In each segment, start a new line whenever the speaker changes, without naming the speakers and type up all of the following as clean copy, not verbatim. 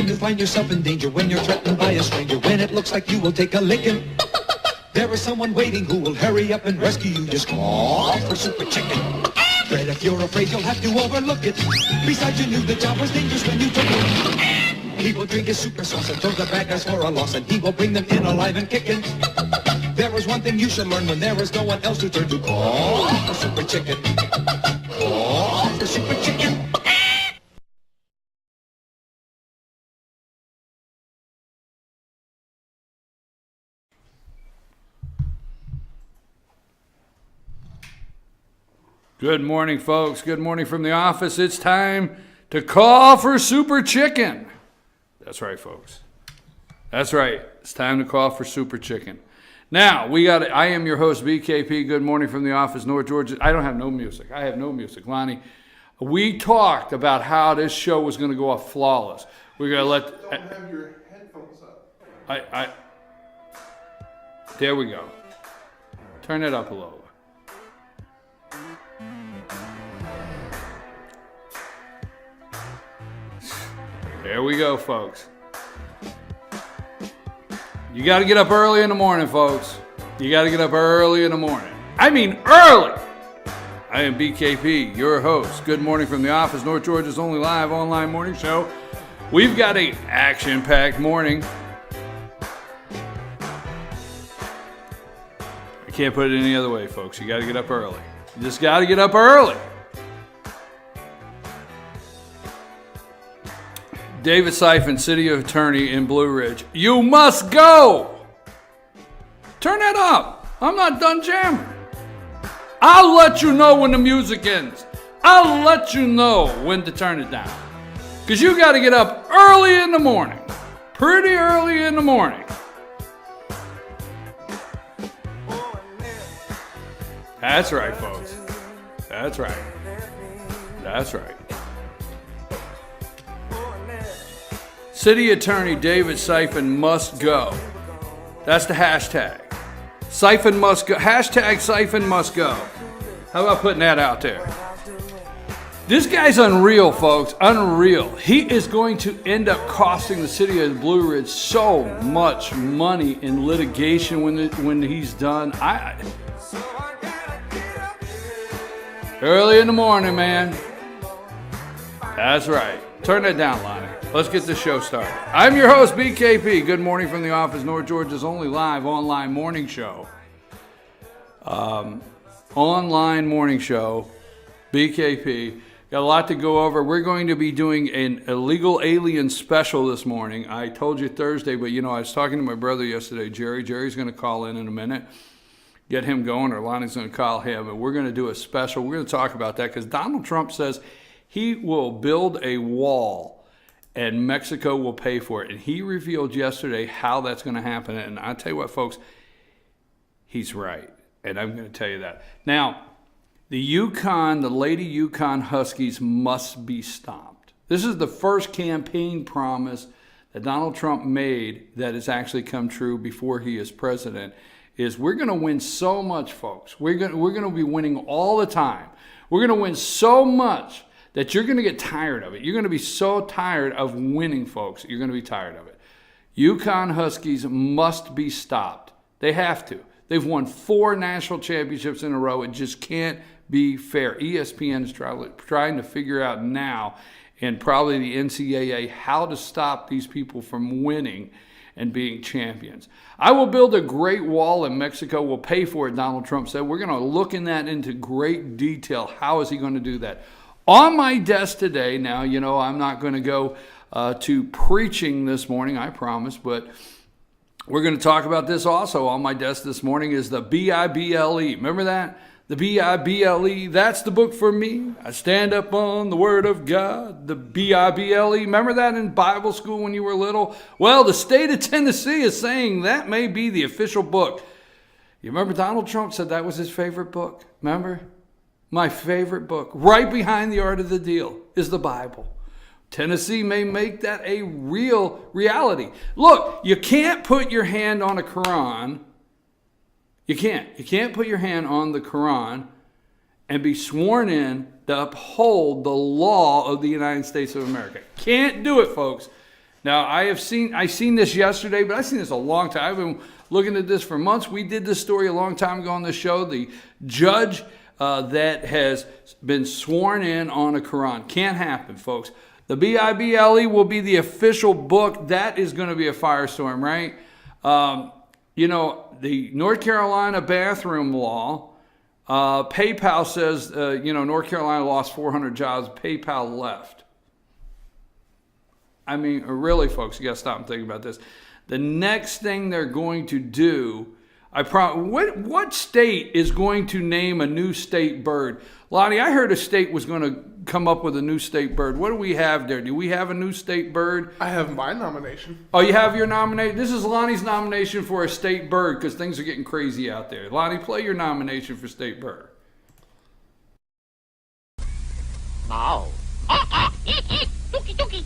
you find yourself in danger, when you're threatened by a stranger, when it looks like you will take a licking, there is someone waiting who will hurry up and rescue you. Just call for Super Chicken. But if you're afraid, you'll have to overlook it. Besides, you knew the job was dangerous when you took it. He will drink his super sauce and throw the bad guys for a loss, and he will bring them in alive and kicking. There is one thing you should learn when there is no one else to turn to. Call for Super Chicken. Call for Super Chicken.
Good morning, folks. Good morning from the office. It's time to call for Super Chicken. That's right, folks. That's right. It's time to call for Super Chicken. Now, I am your host, BKP. Good morning from the office, North Georgia. I don't have no music. I have no music. Lonnie, we talked about how this show was going to go off flawless. We're going to let...
Don't have your headphones up.
There we go. Turn it up a little. There we go, folks. You got to get up early in the morning, folks. You got to get up early in the morning. I mean early. I am BKP, your host. Good morning from the office, North Georgia's only live online morning show. We've got an action-packed morning. I can't put it any other way, folks. You got to get up early. You just got to get up early. David Siphon, City Attorney in Blue Ridge. You must go! Turn that up. I'm not done jamming. I'll let you know when the music ends. I'll let you know when to turn it down. Because you got to get up early in the morning. Pretty early in the morning. That's right, folks. That's right. That's right. City Attorney David Siphon must go. That's the hashtag. Siphon must go. Hashtag Siphon must go. How about putting that out there? This guy's unreal, folks. Unreal. He is going to end up costing the city of Blue Ridge so much money in litigation when he's done. Early in the morning, man. That's right. Turn that down, Lonnie. Let's get this show started. I'm your host, BKP. Good morning from the office, North Georgia's only live online morning show. Online morning show, BKP. Got a lot to go over. We're going to be doing an illegal alien special this morning. I told you Thursday, but I was talking to my brother yesterday, Jerry. Jerry's going to call in a minute. Get him going, or Lonnie's going to call him, and we're going to do a special. We're going to talk about that because Donald Trump says he will build a wall and Mexico will pay for it. And he revealed yesterday how that's going to happen. And I'll tell you what, folks, he's right. And I'm going to tell you that. Now, the Lady Yukon Huskies must be stopped. This is the first campaign promise that Donald Trump made that has actually come true before he is president, is we're going to win so much, folks. We're going to be winning all the time. We're going to win so much that you're going to get tired of it. You're going to be so tired of winning, folks. You're going to be tired of it. Yukon Huskies must be stopped. They have to. They've won 4 national championships in a row. It just can't be fair. ESPN is trying to figure out now, and probably the NCAA, how to stop these people from winning and being champions. I will build a great wall and Mexico will pay for it, Donald Trump said. We're going to look in that into great detail. How is he going to do that? On my desk today, now, I'm not going to go to preaching this morning, I promise, but we're going to talk about this also. On my desk this morning is the Bible. Remember that? The Bible, that's the book for me. I stand up on the Word of God. The Bible, remember that in Bible school when you were little? Well, the state of Tennessee is saying that may be the official book. You remember Donald Trump said that was his favorite book? Remember? My favorite book, right behind the Art of the Deal, is the Bible. Tennessee may make that a real reality. Look, you can't put your hand on a Quran. You can't. You can't put your hand on the Quran and be sworn in to uphold the law of the United States of America. Can't do it, folks. Now, I seen this yesterday, but I've seen this a long time. I've been looking at this for months. We did this story a long time ago on the show. The judge that has been sworn in on a Quran. Can't happen, folks. The Bible will be the official book. That is going to be a firestorm, right? The North Carolina bathroom law, PayPal says, North Carolina lost 400 jobs. PayPal left. I mean, really, folks, you got to stop and think about this. The next thing they're going to do, what state is going to name a new state bird? Lonnie, I heard a state was going to come up with a new state bird. What do we have there? Do we have a new state bird?
I have my nomination.
Oh, you have your nomination? This is Lonnie's nomination for a state bird because things are getting crazy out there. Lonnie, play your nomination for state bird.
Now. Tuki, tuki.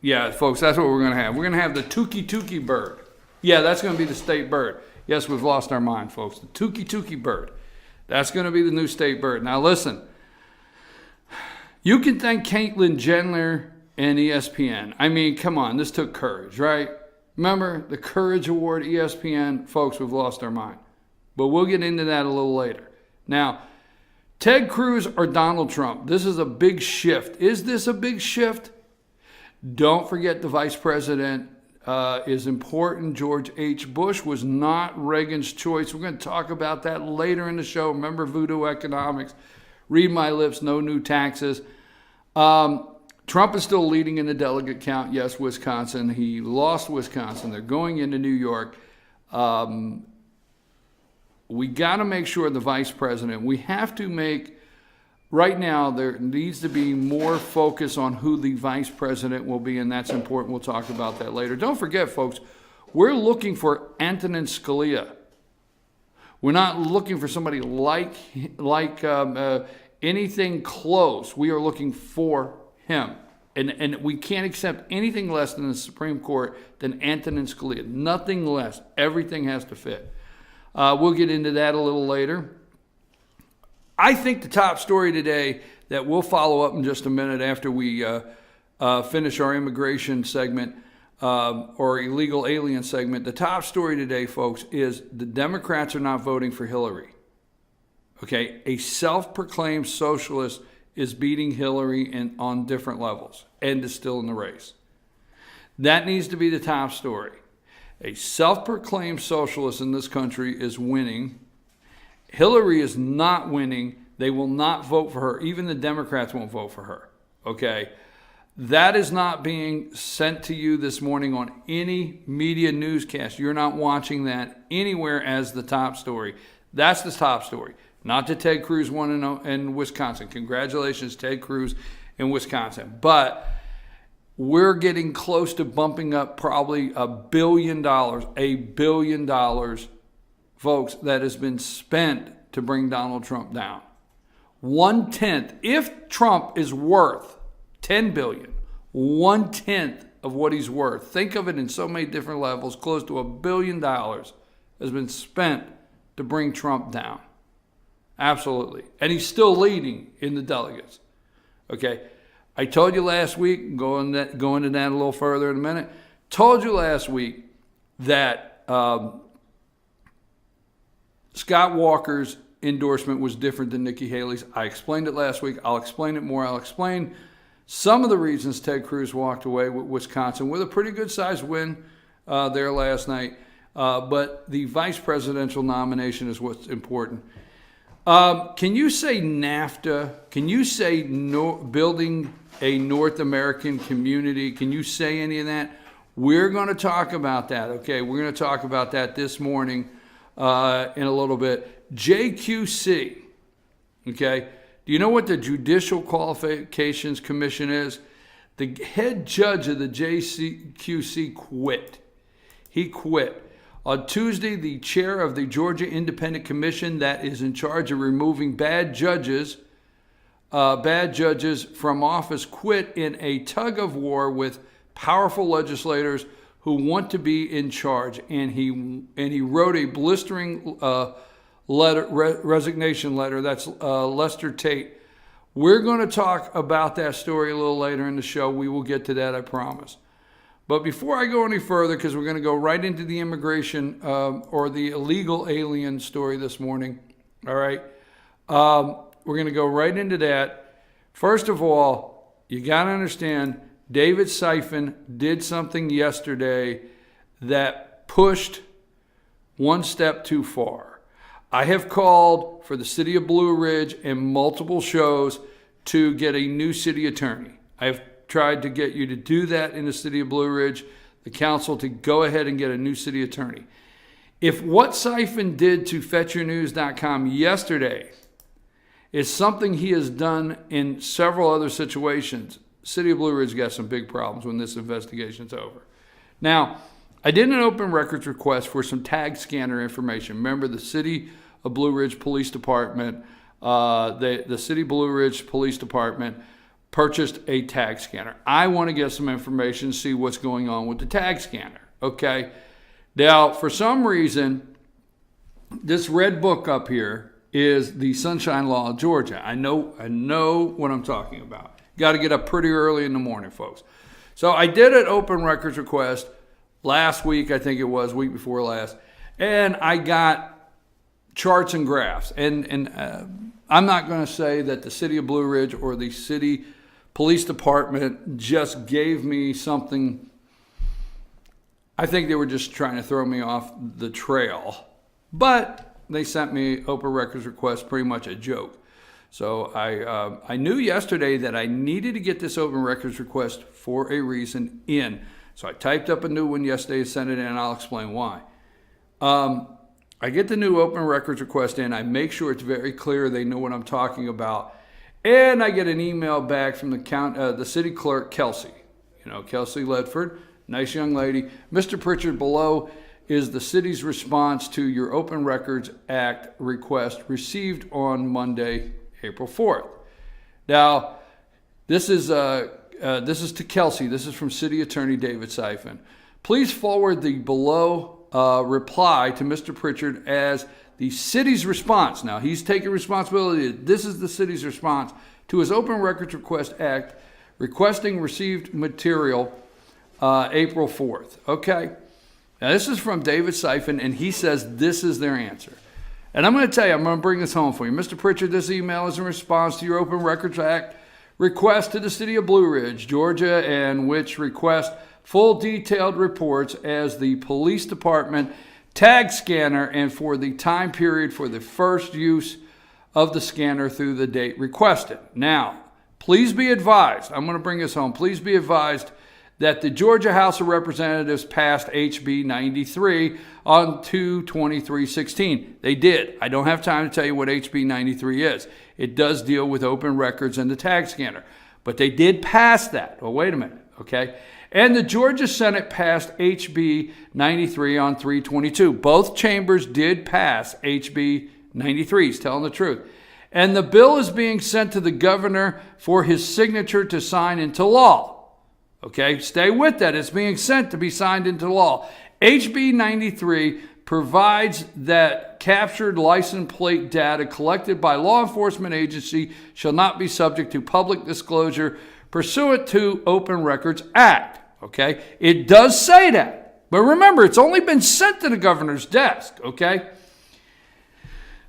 Yeah, folks, that's what we're going to have. We're going to have the Tuki Tuki bird. Yeah, that's going to be the state bird. Yes, we've lost our mind, folks. The Tuki Tuki bird. That's going to be the new state bird. Now, listen. You can thank Caitlyn Jenner and ESPN. I mean, come on. This took courage, right? Remember, the Courage Award, ESPN. Folks, we've lost our mind. But we'll get into that a little later. Now, Ted Cruz or Donald Trump? This is a big shift. Is this a big shift? Don't forget the vice president is important. George H. Bush was not Reagan's choice. We're going to talk about that later in the show. Remember voodoo economics. Read my lips, no new taxes. Trump is still leading in the delegate count. Yes, Wisconsin. He lost Wisconsin. They're going into New York. We got to make sure the vice president, we have to make, right now, there needs to be more focus on who the vice president will be, and that's important. We'll talk about that later. Don't forget, folks, we're looking for Antonin Scalia. We're not looking for somebody like anything close. We are looking for him. And we can't accept anything less than the Supreme Court than Antonin Scalia. Nothing less. Everything has to fit. We'll get into that a little later. I think the top story today that we'll follow up in just a minute after we finish our immigration segment or illegal alien segment. The top story today, folks, is the Democrats are not voting for Hillary. Okay, a self-proclaimed socialist is beating Hillary on different levels and is still in the race. That needs to be the top story. A self-proclaimed socialist in this country is winning. Hillary is not winning. They will not vote for her. Even the Democrats won't vote for her. Okay? That is not being sent to you this morning on any media newscast. You're not watching that anywhere as the top story. That's the top story. Not that Ted Cruz won in Wisconsin. Congratulations, Ted Cruz in Wisconsin. But we're getting close to bumping up probably $1 billion, folks, that has been spent to bring Donald Trump down. 1/10. If Trump is worth $10 billion, 1/10 of what he's worth, think of it in so many different levels, close to $1 billion has been spent to bring Trump down. Absolutely. And he's still leading in the delegates. Okay. I told you last week, go into that a little further in a minute, told you last week that Scott Walker's endorsement was different than Nikki Haley's. I explained it last week. I'll explain it more. I'll explain some of the reasons Ted Cruz walked away with Wisconsin with a pretty good-sized win there last night. But the vice presidential nomination is what's important. Can you say NAFTA? Can you say building a North American community? Can you say any of that? We're going to talk about that, okay? We're going to talk about that this morning in a little bit. JQC, okay? Do you know what the Judicial Qualifications Commission is? The head judge of the JQC quit. He quit. On Tuesday, the chair of the Georgia Independent Commission that is in charge of removing bad judges from office quit in a tug of war with powerful legislators who want to be in charge. And he wrote a blistering resignation letter. That's Lester Tate. We're going to talk about that story a little later in the show. We will get to that, I promise. But before I go any further, because we're going to go right into the immigration or the illegal alien story this morning, all right? We're going to go right into that. First of all, you got to understand, David Siphon did something yesterday that pushed one step too far. I have called for the city of Blue Ridge in multiple shows to get a new city attorney. I've tried to get you to do that in the city of Blue Ridge, the council to go ahead and get a new city attorney. If what Siphon did to FetchYourNews.com yesterday is something he has done in several other situations, city of Blue Ridge got some big problems when this investigation's over. Now, I did an open records request for some tag scanner information. Remember, the city of Blue Ridge Police Department, the city of Blue Ridge Police Department purchased a tag scanner. I want to get some information, see what's going on with the tag scanner, okay? Now, for some reason, this red book up here is the Sunshine Law of Georgia. I know what I'm talking about. Got to get up pretty early in the morning, folks. So I did an open records request last week, I think it was, week before last, and I got charts and graphs. And I'm not going to say that the city of Blue Ridge or the city police department just gave me something. I think they were just trying to throw me off the trail. But they sent me open records request, pretty much a joke. So I knew yesterday that I needed to get this open records request for a reason in. So I typed up a new one yesterday and sent it in, and I'll explain why. I get the new open records request in. I make sure it's very clear they know what I'm talking about. And I get an email back from the city clerk, Kelsey. You know, Kelsey Ledford, nice young lady. Mr. Pritchard, below is the city's response to your Open Records Act request received on Monday, April 4th. Now, this is to Kelsey. This is from City Attorney David Siphon. Please forward the below reply to Mr. Pritchard as the city's response. Now, he's taking responsibility. This is the city's response to his Open Records Request Act requesting received material April 4th. Okay? Now, this is from David Siphon, and he says this is their answer. And I'm going to tell you, I'm going to bring this home for you. Mr. Pritchard, this email is in response to your Open Records Act request to the city of Blue Ridge, Georgia, and which request full detailed reports as the police department tag scanner and for the time period for the first use of the scanner through the date requested. Now, please be advised, I'm going to bring this home, please be advised that the Georgia House of Representatives passed HB 93 on 2/23/16. They did. I don't have time to tell you what HB 93 is. It does deal with open records and the tag scanner. But they did pass that. Well, wait a minute, okay? And the Georgia Senate passed HB 93 on 3/22. Both chambers did pass HB 93. He's telling the truth. And the bill is being sent to the governor for his signature to sign into law. Okay, stay with that. It's being sent to be signed into law. HB 93 provides that captured license plate data collected by law enforcement agency shall not be subject to public disclosure pursuant to Open Records Act. Okay, it does say that. But remember, it's only been sent to the governor's desk. Okay,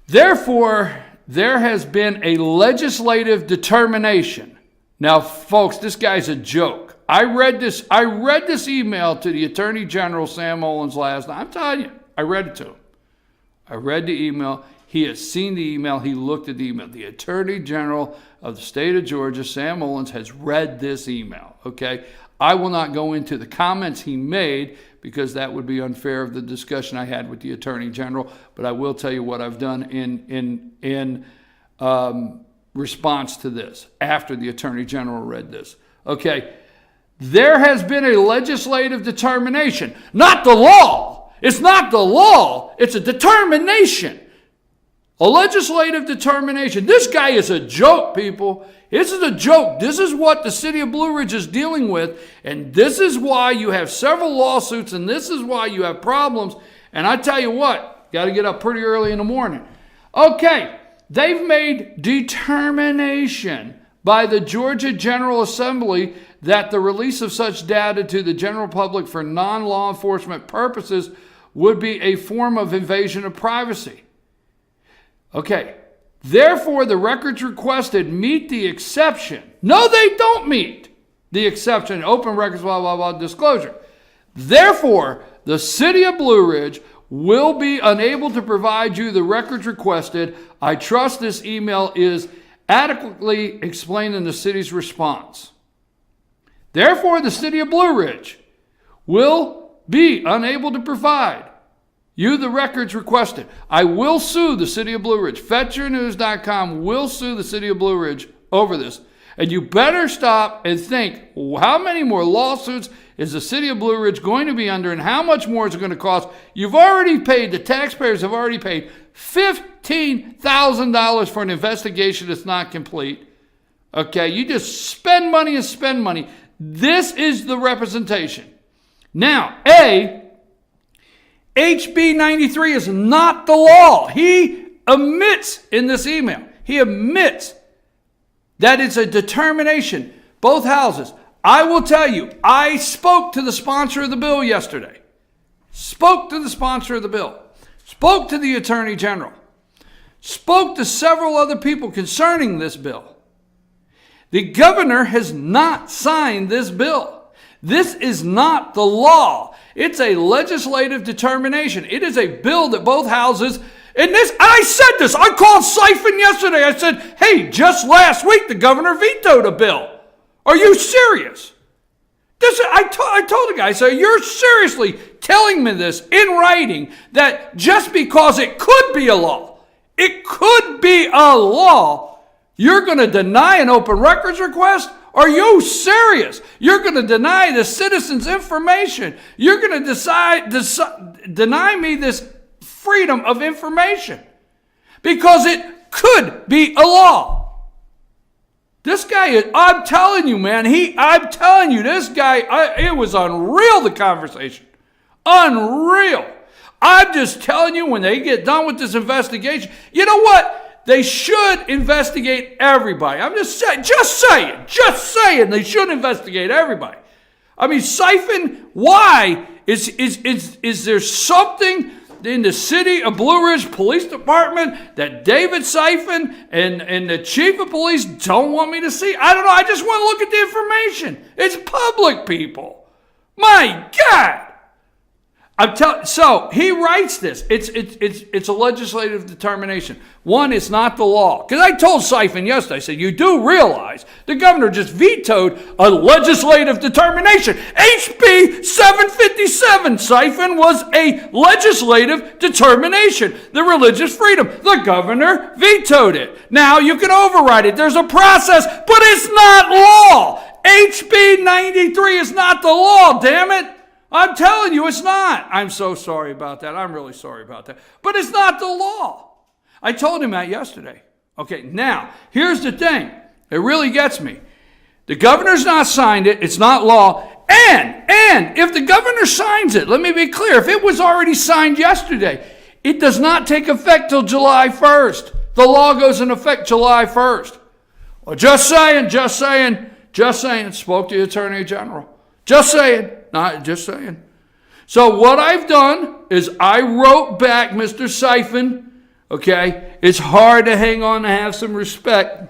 therefore, there has been a legislative determination. Now, folks, this guy's a joke. I read this email to the Attorney General, Sam Owens, last night. I'm telling you, I read it to him. I read the email. He has seen the email. He looked at the email. The Attorney General of the state of Georgia, Sam Owens, has read this email, okay? I will not go into the comments he made because that would be unfair of the discussion I had with the Attorney General, but I will tell you what I've done in response to this after the Attorney General read this. Okay, there has been a legislative determination, not the law. It's not the law. It's a determination. A legislative determination. This guy is a joke, people. This is a joke. This is what the city of Blue Ridge is dealing with, and this is why you have several lawsuits, and this is why you have problems. And I tell you what, got to get up pretty early in the morning. Okay, they've made determination by the Georgia General Assembly that the release of such data to the general public for non-law enforcement purposes would be a form of invasion of privacy. Okay, therefore the records requested meet the exception. No, they don't meet the exception, open records, blah, blah, blah, disclosure. Therefore, the city of Blue Ridge will be unable to provide you the records requested. I trust this email is adequately explaining the city's response. Therefore, the city of Blue Ridge will be unable to provide you the records requested. I will sue the city of Blue Ridge. FetchYourNews.com will sue the city of Blue Ridge over this. And you better stop and think, how many more lawsuits is the city of Blue Ridge going to be under, and how much more is it going to cost? You've already paid, the taxpayers have already paid $15,000 for an investigation that's not complete. Okay, you just spend money and spend money. This is the representation. Now, HB 93 is not the law. He admits in this email, he admits that it's a determination. Both houses. I will tell you, I spoke to the sponsor of the bill yesterday. Spoke to the sponsor of the bill. Spoke to the Attorney General. Spoke to several other people concerning this bill. The governor has not signed this bill. This is not the law. It's a legislative determination. It is a bill that both houses, and this, I said this, I called Siphon yesterday. I said, hey, just last week the governor vetoed a bill. Are you serious? I told the guy, so you're seriously telling me this in writing that just because it could be a law, you're going to deny an open records request? Are you serious? You're going to deny the citizens information. You're going to deny me this freedom of information because it could be a law. This guy, I'm telling you, man, I'm telling you, this guy, it was unreal, the conversation. Unreal. I'm just telling you, when they get done with this investigation, you know what? They should investigate everybody. I'm just saying, they should investigate everybody. I mean, Siphon, why? Is there something in the city of Blue Ridge Police Department that David Siphon and the chief of police don't want me to see? I don't know. I just want to look at the information. It's public, people. My God. So he writes this. It's a legislative determination. One, it's not the law. Because I told Siphon yesterday, I said, you do realize the governor just vetoed a legislative determination. HB 757, Siphon, was a legislative determination. The religious freedom. The governor vetoed it. Now you can override it. There's a process, but it's not law. HB 93 is not the law, damn it. I'm telling you, it's not. I'm so sorry about that. I'm really sorry about that. But it's not the law. I told him that yesterday. Okay, now, here's the thing. It really gets me. The governor's not signed it. It's not law. And if the governor signs it, let me be clear. If it was already signed yesterday, it does not take effect till July 1st. The law goes in effect July 1st. Well, just saying. Spoke to the Attorney General. Just saying. So what I've done is I wrote back Mr. Siphon, okay? It's hard to hang on and have some respect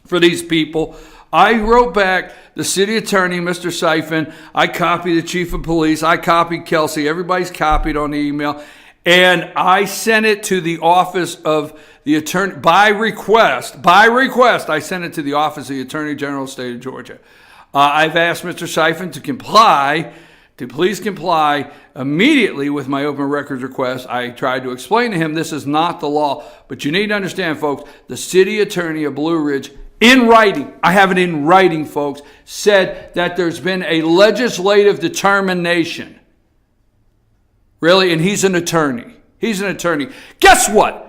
for these people. I wrote back the city attorney, Mr. Siphon. I copied the chief of police. I copied Kelsey. Everybody's copied on the email. And I sent it to the office of the attorney, by request, I sent it to the office of the Attorney General of the state of Georgia. I've asked Mr. Siphon to please comply immediately with my open records request. I tried to explain to him this is not the law, but you need to understand, folks, the city attorney of Blue Ridge, in writing, I have it in writing, folks, said that there's been a legislative determination. Really? And he's an attorney. Guess what?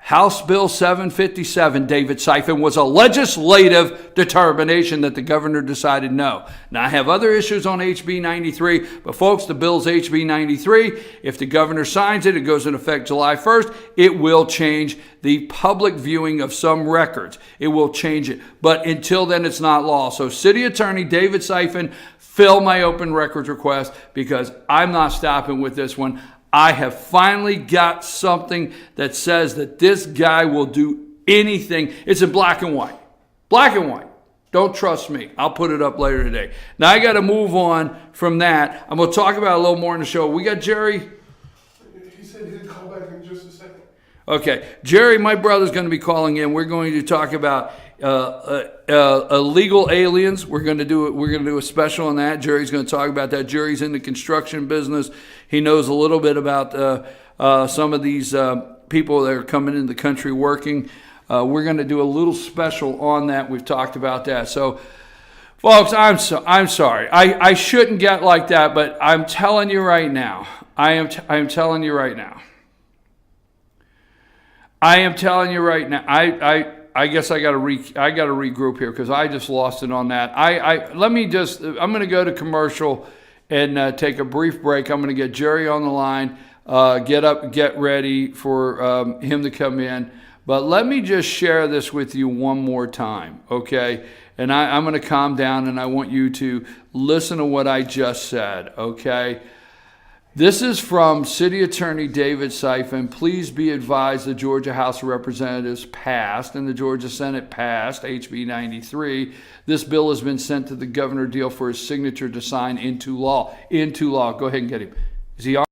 House Bill 757, David Siphon, was a legislative determination that the governor decided no. Now, I have other issues on HB 93, but folks, the bill's HB 93. If the governor signs it, it goes into effect July 1st. It will change the public viewing of some records. It will change it. But until then, it's not law. So, City Attorney David Siphon, fill my open records request because I'm not stopping with this one. I have finally got something that says that this guy will do anything. It's in black and white. Black and white. Don't trust me. I'll put it up later today. Now I got to move on from that. I'm going to talk about it a little more in the show. We got Jerry.
He said he'd call back in just a second.
Okay. Jerry, my brother's going to be calling in. We're going to talk about illegal aliens. We're going to do a special on that. Jerry's going to talk about that. Jerry's in the construction business. He knows a little bit about some of these people that are coming into the country working. We're going to do a little special on that. We've talked about that. So, folks, I'm sorry. I shouldn't get like that, but I'm telling you right now. I'm telling you right now. I guess I got to regroup here because I just lost it on that. I'm going to go to commercial and take a brief break. I'm going to get Jerry on the line, get ready for him to come in. But let me just share this with you one more time, okay? And I'm going to calm down and I want you to listen to what I just said, okay? This is from City Attorney David Siphon. Please be advised the Georgia House of Representatives passed and the Georgia Senate passed HB 93. This bill has been sent to the Governor Deal for his signature to sign into law. Into law. Go ahead and get him. Is he on?